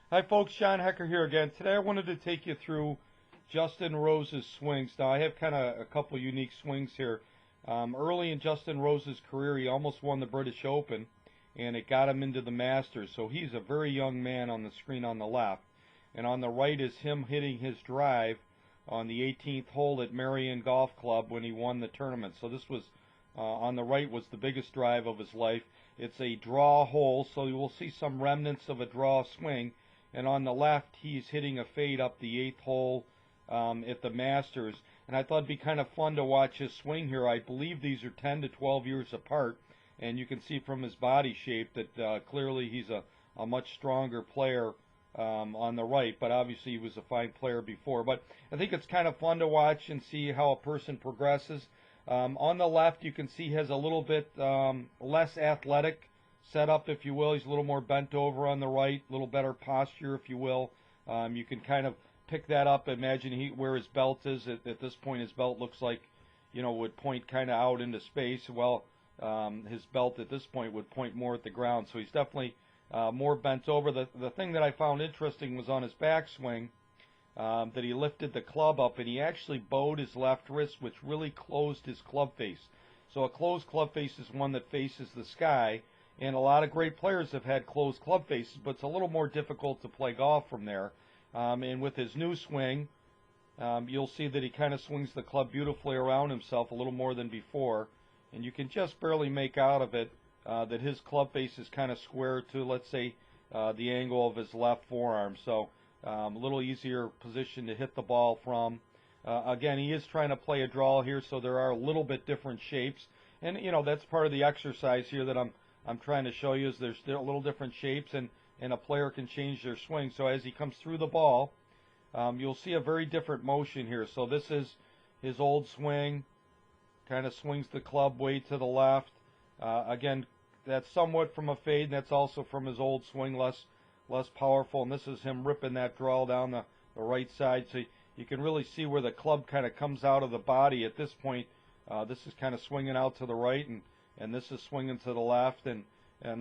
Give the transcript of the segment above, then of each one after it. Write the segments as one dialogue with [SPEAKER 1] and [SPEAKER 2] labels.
[SPEAKER 1] Hi folks, John Hecker here again. Today I wanted to take you through Justin Rose's swings. Now I have kind of a couple unique swings here. Early in Justin Rose's career, he almost won the British Open, and it got him into the Masters. So he's a very young man on the screen on the left. And on the right is him hitting his drive on the 18th hole at Merion Golf Club when he won the tournament. So this was, on the right was the biggest drive of his life. It's a draw hole, so you will see some remnants of a draw swing. And on the left, he's hitting a fade up the 8th hole at the Masters. And I thought it'd be kind of fun to watch his swing here. I believe these are 10 to 12 years apart, and you can see from his body shape that clearly he's a much stronger player on the right, but obviously he was a fine player before. But I think it's kind of fun to watch and see how a person progresses. On the left, you can see he has a little bit less athletic setup, if you will. He's a little more bent over on the right, a little better posture, if you will. You can kind of pick that up. Imagine where his belt is. At this point, his belt looks like, would point kind of out into space. Well, his belt at this point would point more at the ground. So he's definitely more bent over. The thing that I found interesting was on his backswing, that he lifted the club up and he actually bowed his left wrist, which really closed his club face. So a closed club face is one that faces the sky, and a lot of great players have had closed club faces, but it's a little more difficult to play golf from there. And with his new swing, you'll see that he kind of swings the club beautifully around himself a little more than before, and you can just barely make out of it that his club face is kind of square to, let's say, the angle of his left forearm. So a little easier position to hit the ball from. Again, he is trying to play a draw here, so there are a little bit different shapes, and that's part of the exercise here that I'm trying to show you, is there's still little different shapes, and a player can change their swing. So as he comes through the ball, you'll see a very different motion here. So this is his old swing, kind of swings the club way to the left. Again, that's somewhat from a fade, and that's also from his old swing, less powerful. And this is him ripping that draw down the right side. So you can really see where the club kind of comes out of the body at this point. This is kind of swinging out to the right, and this is swinging to the left, and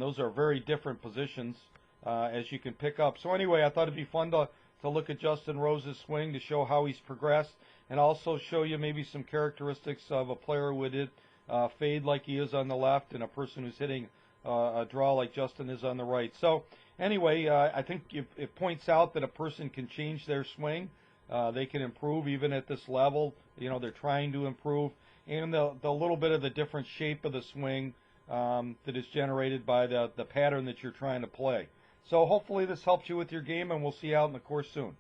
[SPEAKER 1] those are very different positions as you can pick up. So anyway, I thought it'd be fun to look at Justin Rose's swing to show how he's progressed, and also show you maybe some characteristics of a player who would hit fade like he is on the left, and a person who's hitting a draw like Justin is on the right. So anyway, I think it points out that a person can change their swing. They can improve even at this level. They're trying to improve, and the little bit of the different shape of the swing that is generated by the pattern that you're trying to play. So hopefully this helps you with your game, and we'll see you out in the course soon.